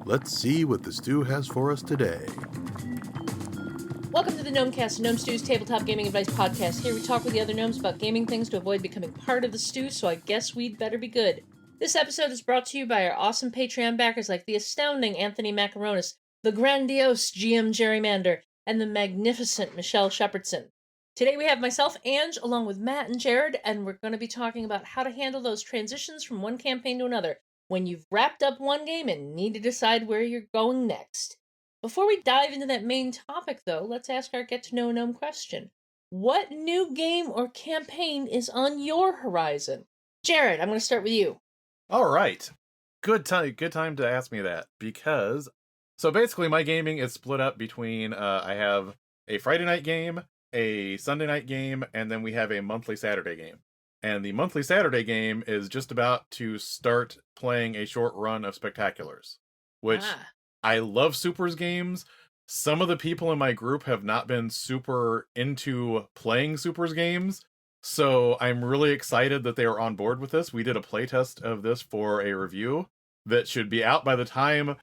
Let's see what the stew has for us today. Welcome to the Gnomecast, Gnome Stew's tabletop gaming advice podcast. Here we talk with the other gnomes about gaming things to avoid becoming part of the stew, so I guess we'd better be good. This episode is brought to you by our awesome Patreon backers like the astounding Anthony Macaronis, the grandiose GM Gerrymander, and the magnificent Michelle Shepherdson. Today we have myself, Ange, along with Matt and Jared, and we're going to be talking about how to handle those transitions from one campaign to another, when you've wrapped up one game and need to decide where you're going next. Before we dive into that main topic, though, let's ask our Get to Know a Gnome question. What new game or campaign is on your horizon? Jared, I'm going to start with you. All right. Good time to ask me that, because so basically my gaming is split up between I have a Friday night game, a Sunday night game, and then we have a monthly Saturday game. And the monthly Saturday game is just about to start playing a short run of Spectaculars, which I love Supers games. Some of the people in my group have not been super into playing Supers games, so I'm really excited that they are on board with this. We did a playtest of this for a review that should be out by the time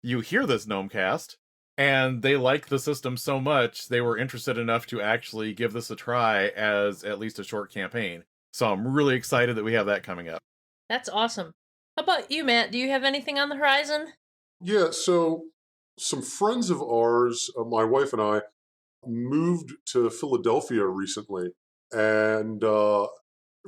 you hear this Gnomecast, and they liked the system so much they were interested enough to actually give this a try as at least a short campaign. So I'm really excited that we have that coming up. That's awesome. How about you, Matt? Do you have anything on the horizon? Yeah, so some friends of ours, my wife and I, moved to Philadelphia recently, and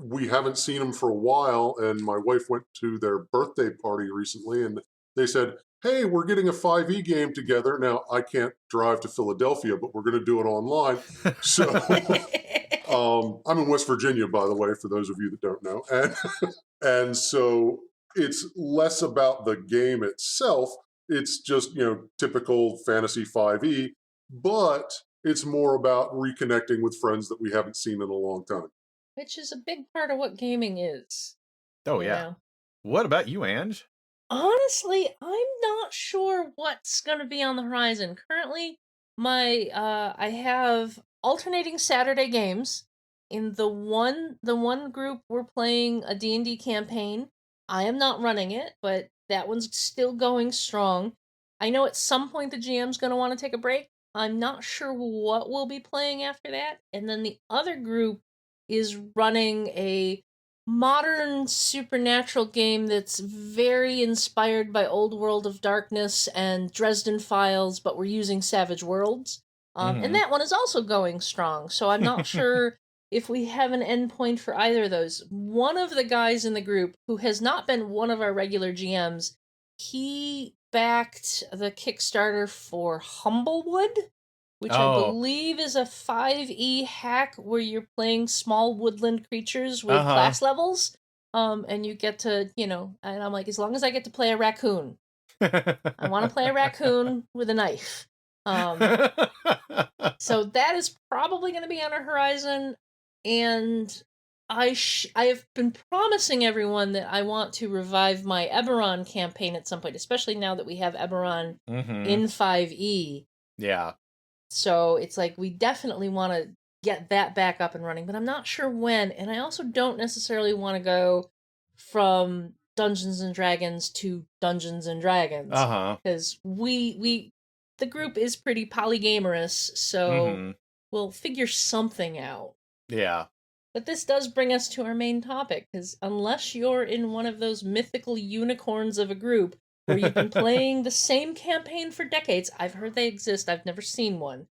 we haven't seen them for a while, and my wife went to their birthday party recently, and they said, hey, we're getting a 5e game together. Now, I can't drive to Philadelphia, but we're going to do it online. So I'm in West Virginia, by the way, for those of you that don't know. And so it's less about the game itself. It's just, typical fantasy 5e, but it's more about reconnecting with friends that we haven't seen in a long time. Which is a big part of what gaming is. Oh, yeah. Know? What about you, Ange? Honestly, I'm not sure what's going to be on the horizon. Currently, I have alternating Saturday games. In the one group, we're playing a D&D campaign. I am not running it, but that one's still going strong. I know at some point the GM's going to want to take a break. I'm not sure what we'll be playing after that. And then the other group is running a modern supernatural game that's very inspired by Old World of Darkness and Dresden Files, but we're using Savage Worlds. And that one is also going strong, so I'm not sure if we have an endpoint for either of those. One of the guys in the group, who has not been one of our regular GMs, he backed the Kickstarter for Humblewood, which I believe is a 5e hack where you're playing small woodland creatures with class levels. And you get to, and I'm like, as long as I get to play a raccoon. I want to play a raccoon with a knife. So that is probably going to be on our horizon. And I have been promising everyone that I want to revive my Eberron campaign at some point, especially now that we have Eberron in 5e. Yeah. So it's like we definitely want to get that back up and running, but I'm not sure when. And I also don't necessarily want to go from Dungeons and Dragons to Dungeons and Dragons. Because the group is pretty polygamerous, so we'll figure something out. Yeah. But this does bring us to our main topic, because unless you're in one of those mythical unicorns of a group where you've been playing the same campaign for decades, I've heard they exist, I've never seen one.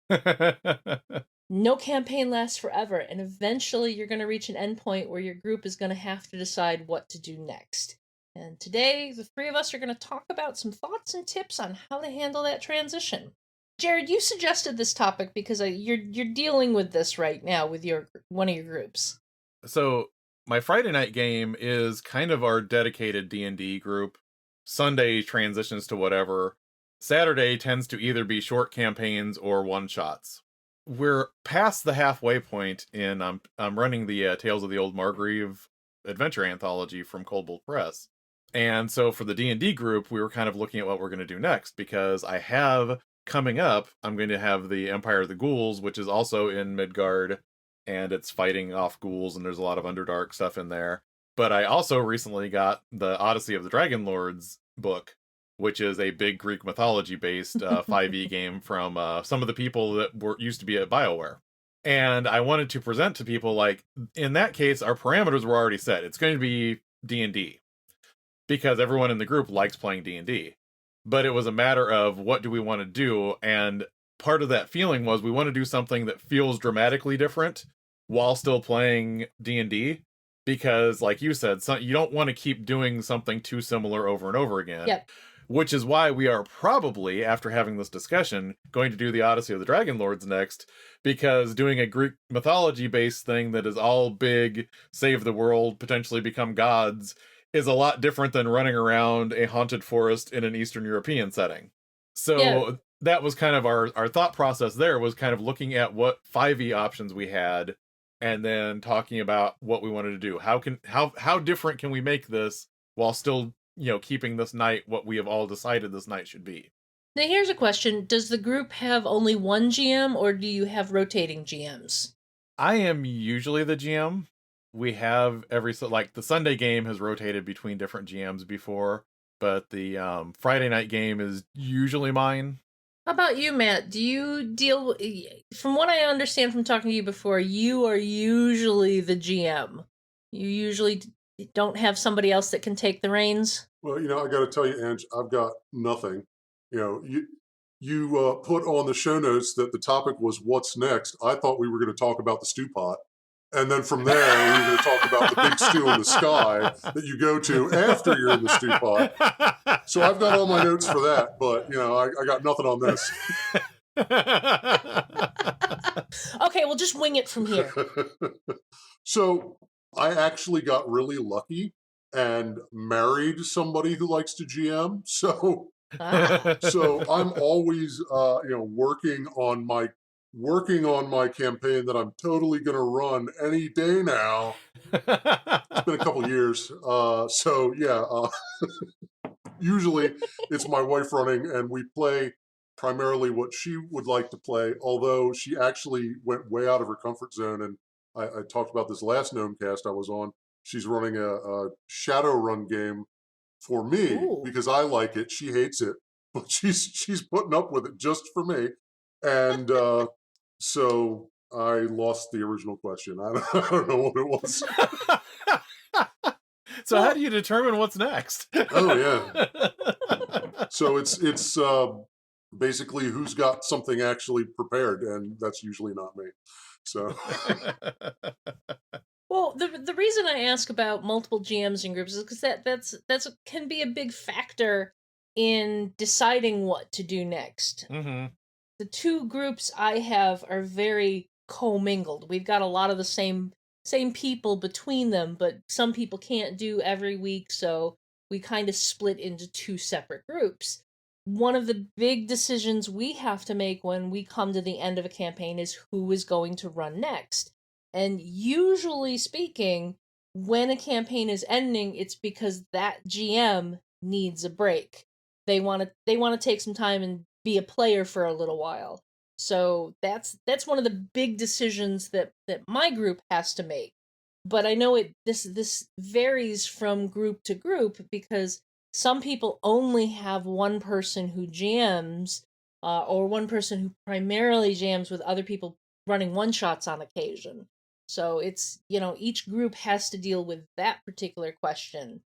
No campaign lasts forever, and eventually you're going to reach an endpoint where your group is going to have to decide what to do next. And today, the three of us are going to talk about some thoughts and tips on how to handle that transition. Jared, you suggested this topic because you're dealing with this right now with one of your groups. So my Friday night game is kind of our dedicated D&D group. Sunday transitions to whatever. Saturday tends to either be short campaigns or one-shots. We're past the halfway point in I'm running the Tales of the Old Margrave adventure anthology from Cold Bolt Press. And so for the D&D group, we were kind of looking at what we're going to do next, because I have coming up, I'm going to have the Empire of the Ghouls, which is also in Midgard, and it's fighting off ghouls, and there's a lot of Underdark stuff in there. But I also recently got the Odyssey of the Dragon Lords book, which is a big Greek mythology-based 5e game from some of the people that used to be at BioWare. And I wanted to present to people, like, in that case, our parameters were already set. It's going to be D&D, because everyone in the group likes playing D&D. But it was a matter of what do we want to do, and part of that feeling was we want to do something that feels dramatically different while still playing D&D, because, like you said, you don't want to keep doing something too similar over and over again. Yep. Which is why we are probably, after having this discussion, going to do the Odyssey of the Dragon Lords next, because doing a Greek mythology-based thing that is all big, save the world, potentially become gods, is a lot different than running around a haunted forest in an Eastern European setting. So that was kind of our thought process there, was kind of looking at what 5e options we had, and then talking about what we wanted to do. How different can we make this while still, keeping this night what we have all decided this night should be. Now here's a question. Does the group have only one GM, or do you have rotating GMs? I am usually the GM. We have like the Sunday game has rotated between different GMs before, but the Friday night game is usually mine. How about you, Matt? Do you deal, from what I understand from talking to you before, you are usually the GM. You usually don't have somebody else that can take the reins? Well, I got to tell you, Ange, I've got nothing. You put on the show notes that the topic was what's next. I thought we were going to talk about the stew pot. And then from there, we were going to talk about the big stew in the sky that you go to after you're in the stew pot. So I've got all my notes for that, but, I got nothing on this. Okay, well, just wing it from here. So I actually got really lucky and married somebody who likes to GM. So I'm always, working on my campaign that I'm totally going to run any day now. It's been a couple years. Usually it's my wife running, and we play primarily what she would like to play, although she actually went way out of her comfort zone. And I talked about this last Gnomecast I was on. She's running a Shadowrun game for me. Ooh. Because I like it. She hates it, but she's putting up with it just for me. And so I lost the original question. I don't know what it was. So how do you determine what's next? Oh yeah. So it's basically who's got something actually prepared, and that's usually not me. So. Well, the reason I ask about multiple GMs in groups is because that's can be a big factor in deciding what to do next. Mm-hmm. The two groups I have are very commingled. We've got a lot of the same people between them, but some people can't do every week, so we kind of split into two separate groups. One of the big decisions we have to make when we come to the end of a campaign is who is going to run next. And usually speaking, when a campaign is ending, it's because that GM needs a break. They want to take some time and be a player for a little while. So that's one of the big decisions that my group has to make. But I know this varies from group to group, because some people only have one person who GMs, or one person who primarily jams with other people running one-shots on occasion. So it's, each group has to deal with that particular question.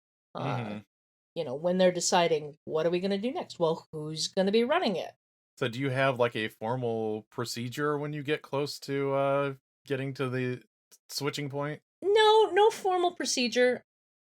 When they're deciding, what are we going to do next? Well, who's going to be running it? So do you have like a formal procedure when you get close to getting to the switching point? No formal procedure.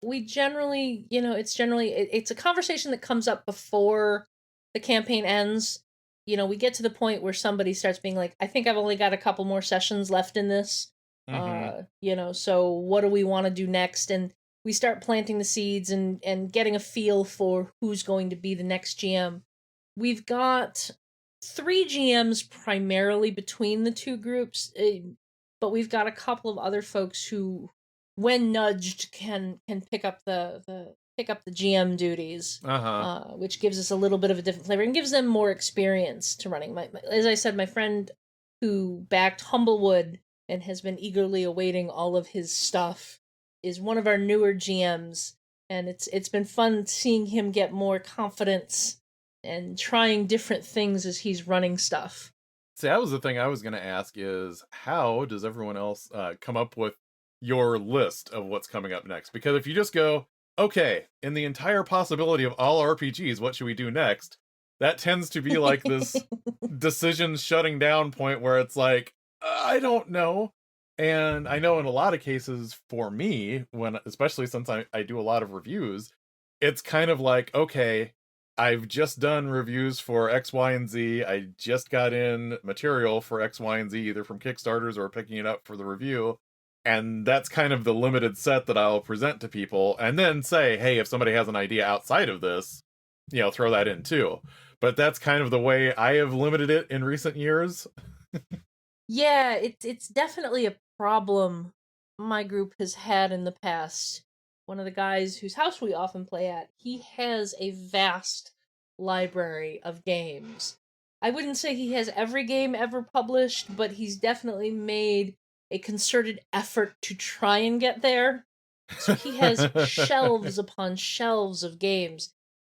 We generally, it's a conversation that comes up before the campaign ends. We get to the point where somebody starts being like, I think I've only got a couple more sessions left in this. So what do we want to do next? And we start planting the seeds and getting a feel for who's going to be the next GM. We've got 3 GMs primarily between the two groups, but we've got a couple of other folks who, when nudged, can pick up the GM duties, which gives us a little bit of a different flavor and gives them more experience to running. As I said, my friend who backed Humblewood and has been eagerly awaiting all of his stuff is one of our newer GMs, and it's been fun seeing him get more confidence and trying different things as he's running stuff. See, that was the thing I was going to ask is how does everyone else come up with your list of what's coming up next? Because if you just go, okay, in the entire possibility of all RPGs, what should we do next? That tends to be like this decision shutting down point where it's like, I don't know. And I know in a lot of cases for me, when especially since I do a lot of reviews, it's kind of like, okay, I've just done reviews for X, Y, and Z. I just got in material for X, Y, and Z, either from Kickstarters or picking it up for the review. And that's kind of the limited set that I'll present to people. And then say, hey, if somebody has an idea outside of this, throw that in too. But that's kind of the way I have limited it in recent years. Yeah, it's definitely a problem my group has had in the past. One of the guys whose house we often play at, he has a vast library of games. I wouldn't say he has every game ever published, but he's definitely made a concerted effort to try and get there. So he has shelves upon shelves of games.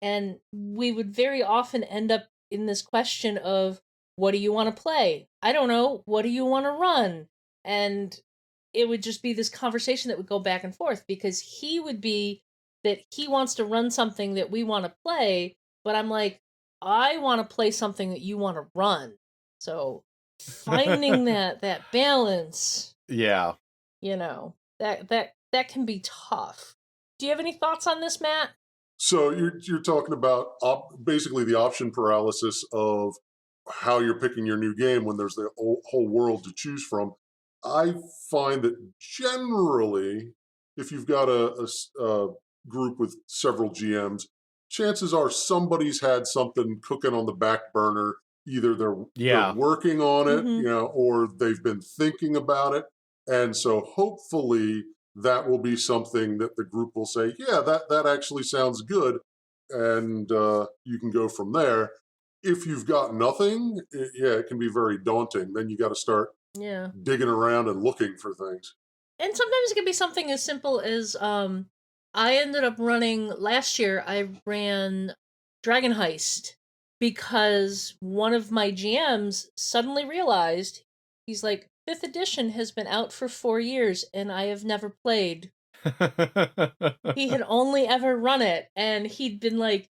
And we would very often end up in this question of, what do you want to play? I don't know. What do you want to run? And it would just be this conversation that would go back and forth, because he would be that he wants to run something that we want to play, but I'm like, I want to play something that you want to run. So finding that balance, Yeah. that can be tough. Do you have any thoughts on this, Matt? So you're talking about basically the option paralysis of how you're picking your new game when there's the whole world to choose from. I find that generally, if you've got a group with several GMs, chances are somebody's had something cooking on the back burner. Either they're working on it, or they've been thinking about it, and so hopefully that will be something that the group will say, yeah, that actually sounds good, and you can go from there. If you've got nothing, it can be very daunting. Then you got to start digging around and looking for things. And sometimes it can be something as simple as I ended up running last year. I ran Dragon Heist because one of my GMs suddenly realized, he's like, 5th edition has been out for 4 years and I have never played. He had only ever run it, and he'd been like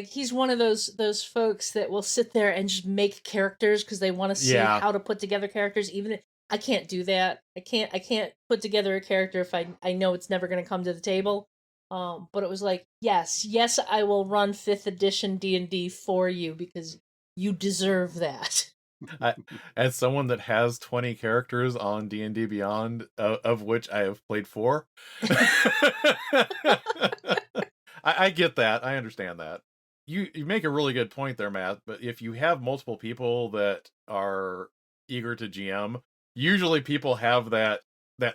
he's one of those folks that will sit there and just make characters because they want to see how to put together characters. Even if, I can't do that. I can't put together a character if I know it's never going to come to the table. But it was like, yes, I will run 5th edition D&D for you because you deserve that. As someone that has 20 characters on D&D Beyond, of which I have played 4, I get that. I understand that. You make a really good point there, Matt. But if you have multiple people that are eager to GM, usually people have that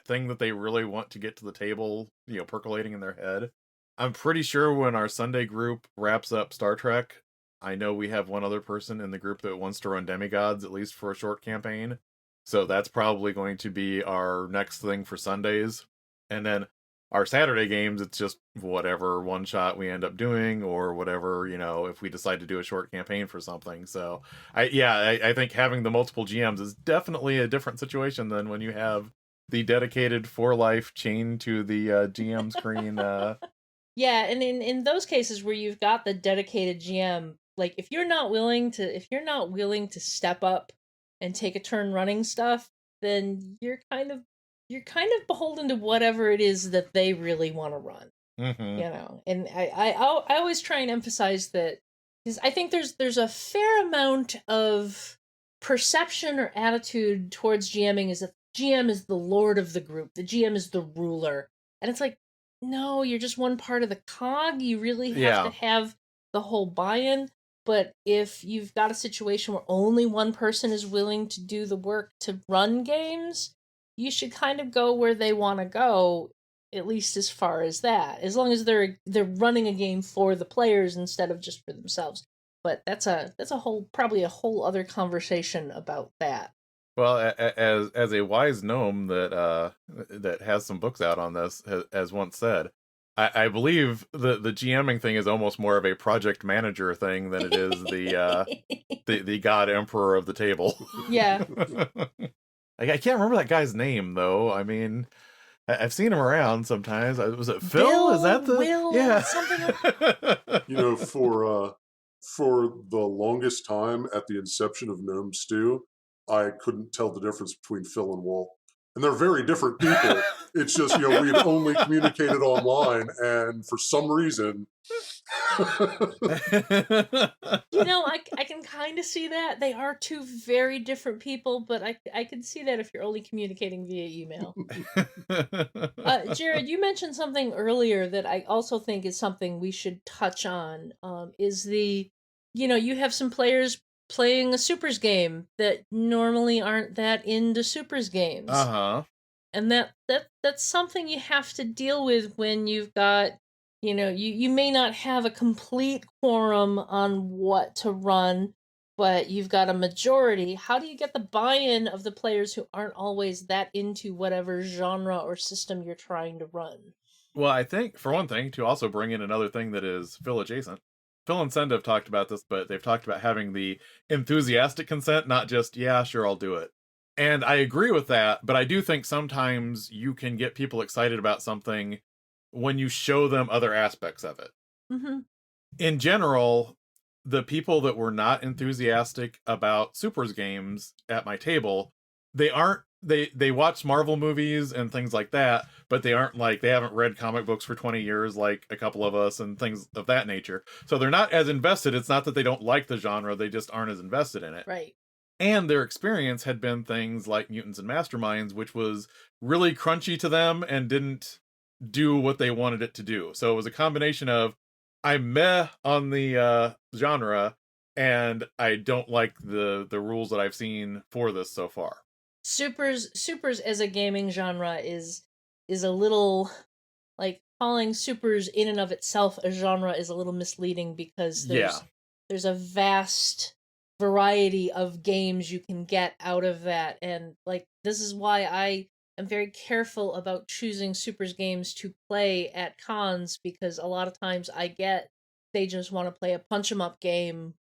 thing that they really want to get to the table, percolating in their head. I'm pretty sure when our Sunday group wraps up Star Trek, I know we have one other person in the group that wants to run Demigods, at least for a short campaign. So that's probably going to be our next thing for Sundays. And then our Saturday games, it's just whatever one shot we end up doing, or whatever, if we decide to do a short campaign for something. So I think having the multiple GMs is definitely a different situation than when you have the dedicated for life chained to the GM screen. Yeah, and in those cases where you've got the dedicated GM, like if you're not willing to step up and take a turn running stuff, then you're kind of beholden to whatever it is that they really want to run. Mm-hmm. And I always try and emphasize that, because I think there's a fair amount of perception or attitude towards GMing is that GM is the lord of the group, the GM is the ruler, and it's like, no, you're just one part of the cog. You really have to have the whole buy-in. But if you've got a situation where only one person is willing to do the work to run games, you should kind of go where they want to go, at least as far as that. As long as they're running a game for the players instead of just for themselves. But that's probably a whole other conversation about that. Well, as a wise gnome that has some books out on this has once said, I believe the GMing thing is almost more of a project manager thing than it is the God Emperor of the table. Yeah. I can't remember that guy's name though. I mean, I've seen him around sometimes. Was it Phil? Bill, Is that the Will, yeah? something. You know, for the longest time at the inception of Gnome Stew, I couldn't tell the difference between Phil and Walt. And they're very different people. It's just, you know, we had only communicated online, and for some reason, You know, I can kind of see that. They are two very different people, but I can see that if you're only communicating via email. Jared, you mentioned something earlier that I also think is something we should touch on. Is you have some players playing a supers game that normally aren't that into supers games. Uh-huh. And that's something you have to deal with when you've got, you may not have a complete quorum on what to run, but you've got a majority. How do you get the buy-in of the players who aren't always that into whatever genre or system you're trying to run? Well, I think, for one thing, to also bring in another thing that is Phil adjacent. Phil and Senda have talked about this, but they've talked about having the enthusiastic consent, not just, yeah, sure, I'll do it. And I agree with that, but I do think sometimes you can get people excited about something when you show them other aspects of it. Mm-hmm. In general, the people that were not enthusiastic about supers games at my table, they aren't they watch Marvel movies and things like that, but they aren't like, they haven't read comic books for 20 years like a couple of us and things of that nature. So they're not as invested. It's not that they don't like the genre, they just aren't as invested in it. Right. And their experience had been things like Mutants and Masterminds, which was really crunchy to them and didn't do what they wanted it to do. So it was a combination of, I'm meh on the genre, and I don't like the rules that I've seen for this so far. Supers as a gaming genre is a little, like, calling supers in and of itself a genre is a little misleading, because there's a vast variety of games you can get out of that, and like, this is why I am very careful about choosing supers games to play at cons, because a lot of times they just want to play a punch 'em up game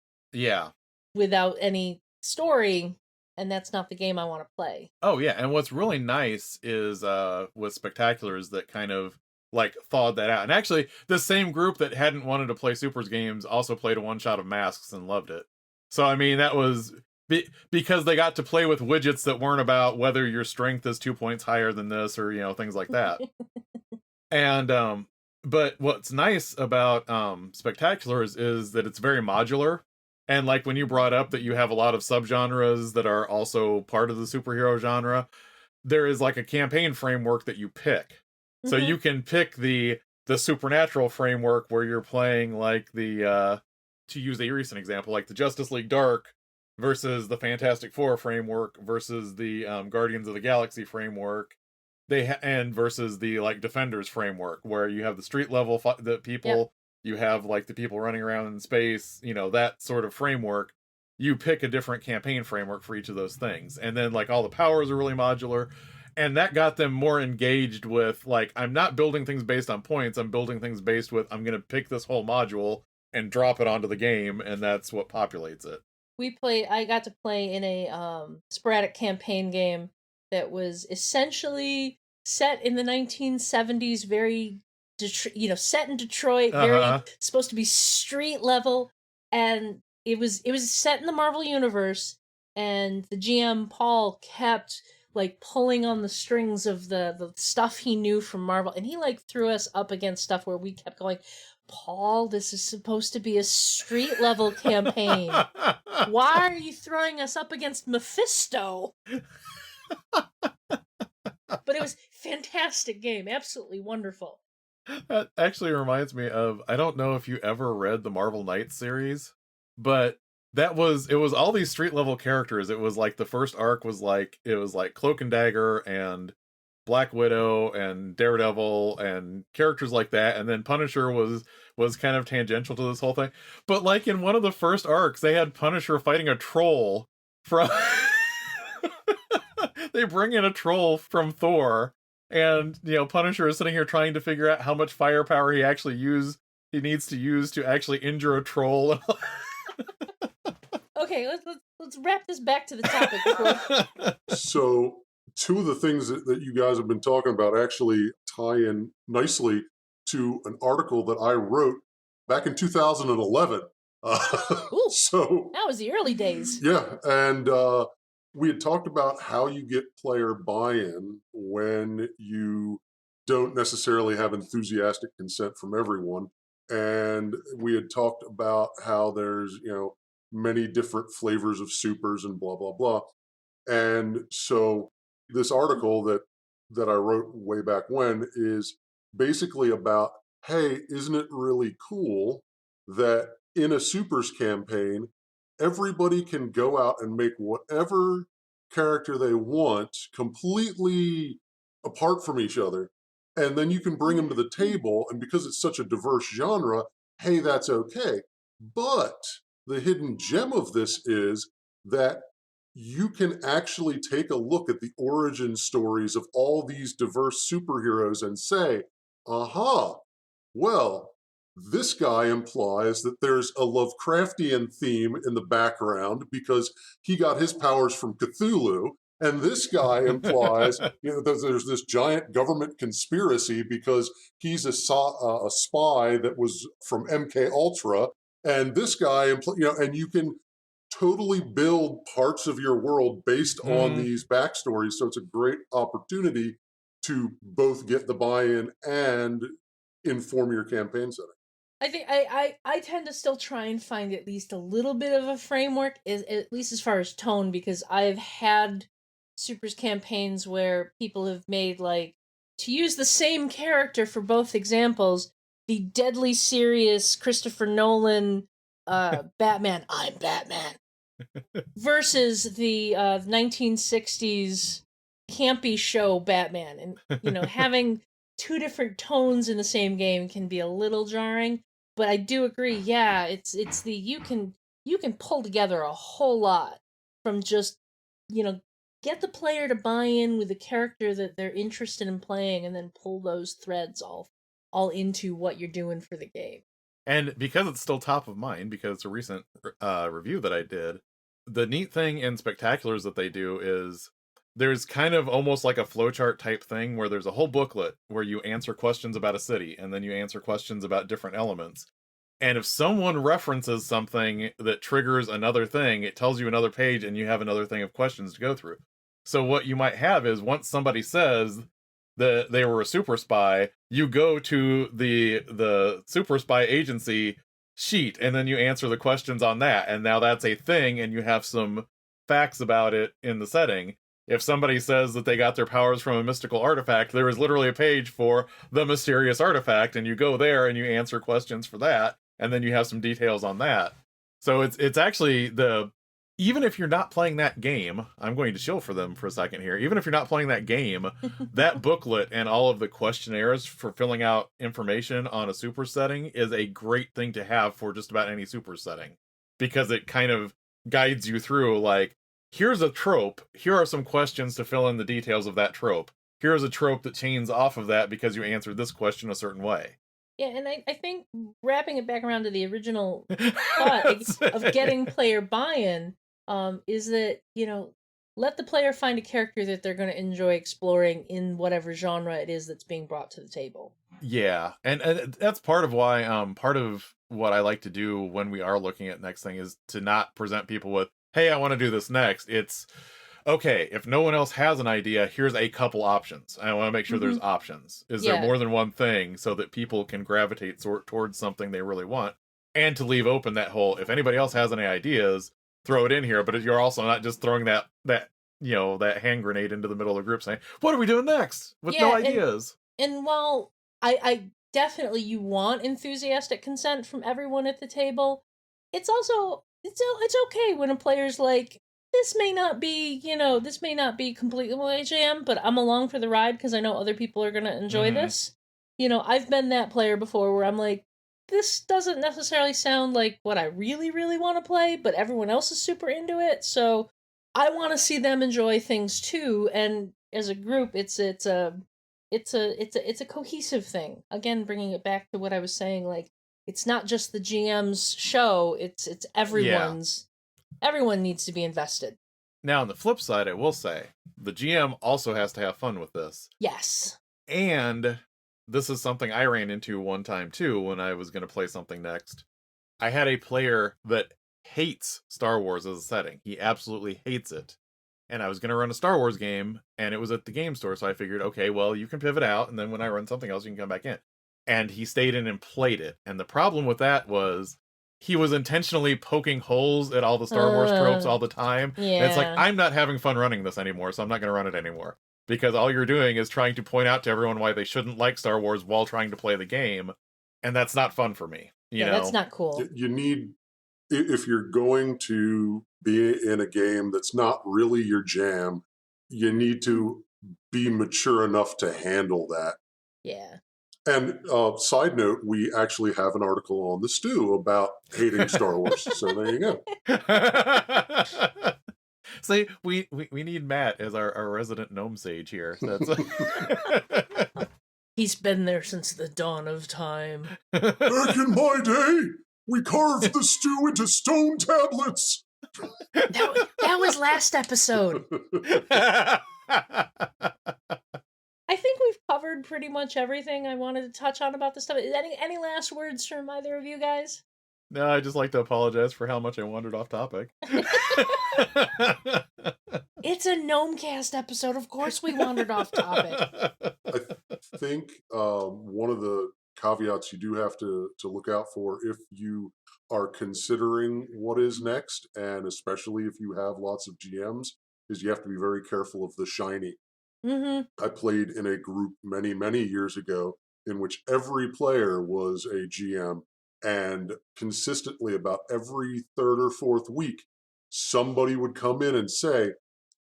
without any story, and that's not the game I want to play. Oh yeah, and what's really nice is with Spectaculars that kind of like thawed that out. And actually, the same group that hadn't wanted to play supers games also played a one shot of Masks and loved it. So I mean, that was because they got to play with widgets that weren't about whether your strength is 2 points higher than this, or things like that. And but what's nice about Spectaculars is that it's very modular. And like when you brought up that you have a lot of subgenres that are also part of the superhero genre, there is like a campaign framework that you pick. Mm-hmm. So you can pick the supernatural framework where you're playing like the to use a recent example, like the Justice League Dark versus the Fantastic Four framework versus the Guardians of the Galaxy framework. And versus the like Defenders framework, where you have the street level the people. Yep. You have like the people running around in space, that sort of framework. You pick a different campaign framework for each of those things. And then like all the powers are really modular. And that got them more engaged with like, I'm not building things based on points. I'm building things based with, I'm going to pick this whole module and drop it onto the game. And that's what populates it. I got to play in a sporadic campaign game that was essentially set in the 1970s, very set in Detroit, very supposed to be street level, and it was set in the Marvel universe, and the GM Paul kept like pulling on the strings of the stuff he knew from Marvel, and he like threw us up against stuff where we kept going, Paul, this is supposed to be a street level campaign. Why are you throwing us up against Mephisto? But it was fantastic game, absolutely wonderful. That actually reminds me of, I don't know if you ever read the Marvel Knights series, but it was all these street level characters. It was like the first arc was like, it was like Cloak and Dagger and Black Widow and Daredevil and characters like that, and then Punisher was kind of tangential to this whole thing. But like in one of the first arcs, they had Punisher fighting a troll from they bring in a troll from Thor, And, Punisher is sitting here trying to figure out how much firepower he needs to use to actually injure a troll. Okay, let's wrap this back to the topic before. So, two of the things that you guys have been talking about actually tie in nicely to an article that I wrote back in 2011. Ooh, so, that was the early days. yeah, and we had talked about how you get player buy-in when you don't necessarily have enthusiastic consent from everyone. And we had talked about how there's, many different flavors of supers and blah, blah, blah. And so this article that I wrote way back when is basically about, hey, isn't it really cool that in a supers campaign, everybody can go out and make whatever character they want completely apart from each other. And then you can bring them to the table. And because it's such a diverse genre, hey, that's okay. But the hidden gem of this is that you can actually take a look at the origin stories of all these diverse superheroes and say, aha, well, this guy implies that there's a Lovecraftian theme in the background because he got his powers from Cthulhu. And this guy implies that there's this giant government conspiracy because he's a spy that was from MK Ultra. And this guy, and you can totally build parts of your world based on these backstories. So it's a great opportunity to both get the buy-in and inform your campaign setting. I think I tend to still try and find at least a little bit of a framework, at least as far as tone, because I've had supers campaigns where people have made, like, to use the same character for both examples, the deadly serious Christopher Nolan Batman, I'm Batman, versus the 1960s campy show Batman. And, having two different tones in the same game can be a little jarring. But I do agree, yeah, it's the you can pull together a whole lot from just, get the player to buy in with the character that they're interested in playing, and then pull those threads all into what you're doing for the game. And because it's still top of mind, because it's a recent review that I did, the neat thing in Spectaculars that they do is there's kind of almost like a flowchart type thing where there's a whole booklet where you answer questions about a city and then you answer questions about different elements. And if someone references something that triggers another thing, it tells you another page and you have another thing of questions to go through. So what you might have is once somebody says that they were a super spy, you go to the super spy agency sheet and then you answer the questions on that. And now that's a thing and you have some facts about it in the setting. If somebody says that they got their powers from a mystical artifact, there is literally a page for the mysterious artifact, and you go there and you answer questions for that, and then you have some details on that. So it's actually even if you're not playing that game, I'm going to chill for them for a second here. Even if you're not playing that game, that booklet and all of the questionnaires for filling out information on a super setting is a great thing to have for just about any super setting, because it kind of guides you through, like, here's a trope, here are some questions to fill in the details of that trope. Here's a trope that chains off of that because you answered this question a certain way. Yeah, and I think wrapping it back around to the original thought of getting player buy-in is that, let the player find a character that they're going to enjoy exploring in whatever genre it is that's being brought to the table. Yeah, and that's part of why, part of what I like to do when we are looking at next thing is to not present people with, hey, I want to do this next. It's, okay, if no one else has an idea, here's a couple options. I want to make sure there's options. Is there more than one thing so that people can gravitate towards something they really want? And to leave open that whole, if anybody else has any ideas, throw it in here. But you're also not just throwing that hand grenade into the middle of the group saying, what are we doing next? With no ideas. And while I definitely, you want enthusiastic consent from everyone at the table, it's also, it's okay when a player's like, this may not be completely my jam, but I'm along for the ride because I know other people are going to enjoy this. I've been that player before where I'm like, this doesn't necessarily sound like what I really, really want to play, but everyone else is super into it, so I want to see them enjoy things too. And as a group, it's a it's a cohesive thing. Again, bringing it back to what I was saying, like it's not just the GM's show, it's Yeah. everyone needs to be invested. Now, on the flip side, I will say, the GM also has to have fun with this. Yes. And this is something I ran into one time too when I was going to play something next. I had a player that hates Star Wars as a setting. He absolutely hates it. And I was going to run a Star Wars game, and it was at the game store, so I figured, okay, well, you can pivot out, and then when I run something else, you can come back in. And he stayed in and played it. And the problem with that was he was intentionally poking holes at all the Star Wars tropes all the time. Yeah. And it's like, I'm not having fun running this anymore, so I'm not going to run it anymore. Because all you're doing is trying to point out to everyone why they shouldn't like Star Wars while trying to play the game. And that's not fun for me. You know? That's not cool. You need, if you're going to be in a game that's not really your jam, you need to be mature enough to handle that. Yeah. And side note, we actually have an article on the Stew about hating Star Wars. So there you go. See, we need Matt as our resident gnome sage here. That's He's been there since the dawn of time. Back in my day, we carved the stew into stone tablets. That was last episode. I think we've covered pretty much everything I wanted to touch on about this stuff. Any last words from either of you guys? No, I just like to apologize for how much I wandered off topic. It's a Gnomecast episode. Of course we wandered off topic. I think one of the caveats you do have to look out for if you are considering what is next, and especially if you have lots of GMs, is you have to be very careful of the shiny. Mm-hmm. I played in a group many, many years ago in which every player was a GM, and consistently about every third or fourth week, somebody would come in and say,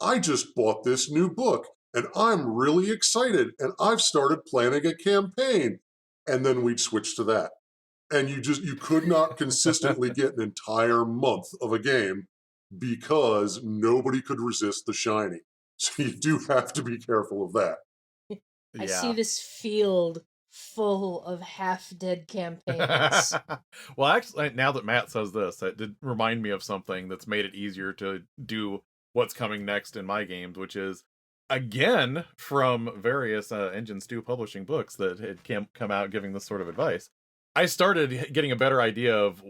I just bought this new book and I'm really excited and I've started planning a campaign. And then we'd switch to that. And you could not consistently get an entire month of a game because nobody could resist the shiny. So you do have to be careful of that. I see this field full of half-dead campaigns. Well, actually, now that Matt says this, that did remind me of something that's made it easier to do what's coming next in my games, which is, again, from various Engine Stew publishing books that had come out giving this sort of advice. I started getting a better idea of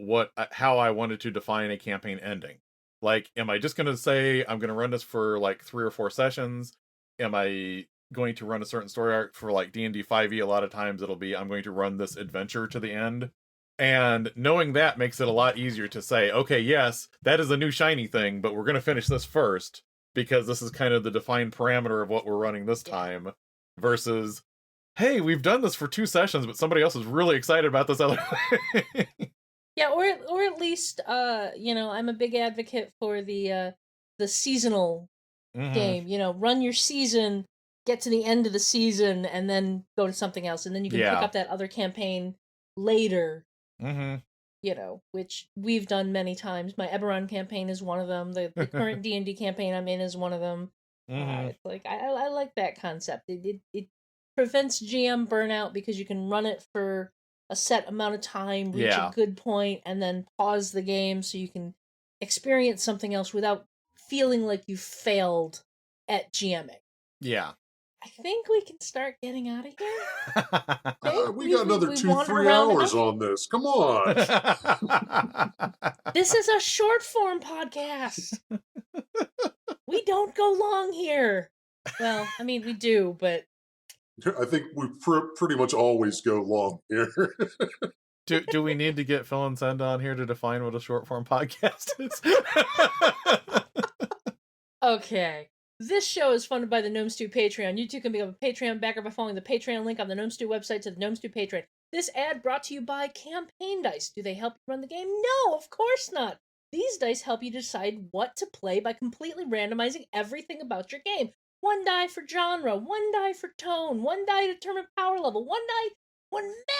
how I wanted to define a campaign ending. Like, am I just going to say I'm going to run this for like 3 or 4 sessions? Am I going to run a certain story arc for like D&D 5e? A lot of times it'll be I'm going to run this adventure to the end. And knowing that makes it a lot easier to say, okay, yes, that is a new shiny thing, but we're going to finish this first because this is kind of the defined parameter of what we're running this time versus, hey, we've done this for 2 sessions, but somebody else is really excited about this other thing. Yeah, or at least, I'm a big advocate for the seasonal game. Run your season, get to the end of the season, and then go to something else, and then you can pick up that other campaign later. Which we've done many times. My Eberron campaign is one of them. The current D&D campaign I'm in is one of them. It's like I like that concept. It prevents GM burnout because you can run it for a set amount of time, reach a good point, and then pause the game so you can experience something else without feeling like you failed at GMing. Yeah. I think we can start getting out of here. Okay? We got another 2-3 hours on this. Come on. This is a short form podcast. We don't go long here. Well, I mean, we do, but I think we pretty much always go long here. Do we need to get Phil and Send on here to define what a short form podcast is? Okay. This show is funded by the Gnome Stew Patreon. You too can become a Patreon backer by following the Patreon link on the Gnome Stew website to the Gnome Stew Patreon. This ad brought to you by Campaign Dice. Do they help you run the game? No, of course not. These dice help you decide what to play by completely randomizing everything about your game. 1 die for genre, 1 die for tone, 1 die to determine power level, 1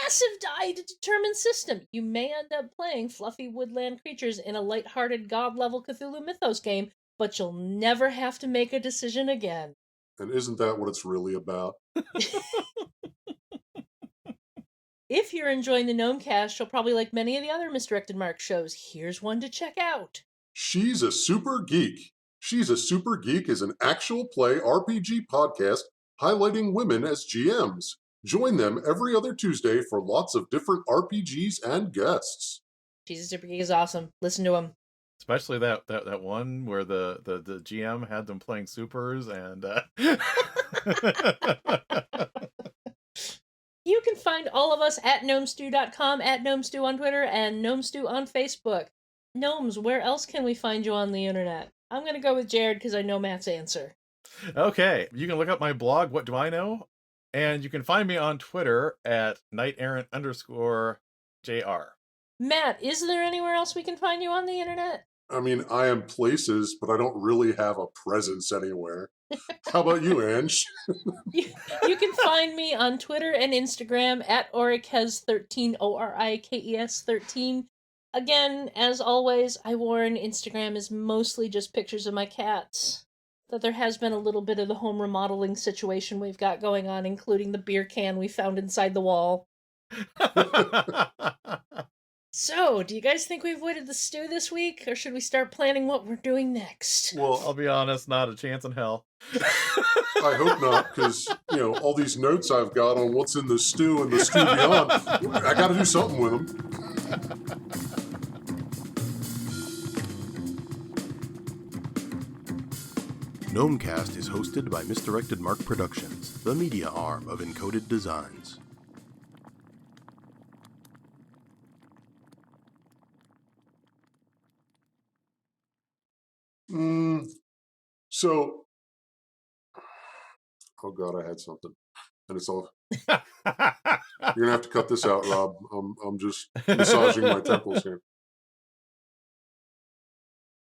massive die to determine system. You may end up playing fluffy woodland creatures in a lighthearted god-level Cthulhu Mythos game, but you'll never have to make a decision again. And isn't that what it's really about? If you're enjoying the Gnomecast, you'll probably like many of the other Misdirected Mark shows. Here's one to check out. She's a Super Geek. She's a Super Geek is an actual play RPG podcast highlighting women as GMs. Join them every other Tuesday for lots of different RPGs and guests. Jesus Super Geek is awesome. Listen to him. Especially that one where the GM had them playing supers and You can find all of us at gnomestew.com, at gnomestew on Twitter, and gnomestew on Facebook. Gnomes, where else can we find you on the internet? I'm going to go with Jared because I know Matt's answer. Okay, you can look up my blog, What Do I Know? And you can find me on Twitter at knighterrant_JR. Matt, is there anywhere else we can find you on the internet? I mean, I am places, but I don't really have a presence anywhere. How about you, Ange? You can find me on Twitter and Instagram at Orikes13, Orikes 13. Again, as always, I warn Instagram is mostly just pictures of my cats. That there has been a little bit of the home remodeling situation we've got going on, including the beer can we found inside the wall. So, do you guys think we've avoided the stew this week, or should we start planning what we're doing next? Well, I'll be honest, not a chance in hell. I hope not, because, all these notes I've got on what's in the stew and the stew beyond, I got to do something with them. Gnomecast is hosted by Misdirected Mark Productions, the media arm of Encoded Designs. So, oh God, I had something, and it's all. You're gonna have to cut this out, Rob. I'm just massaging my temples here.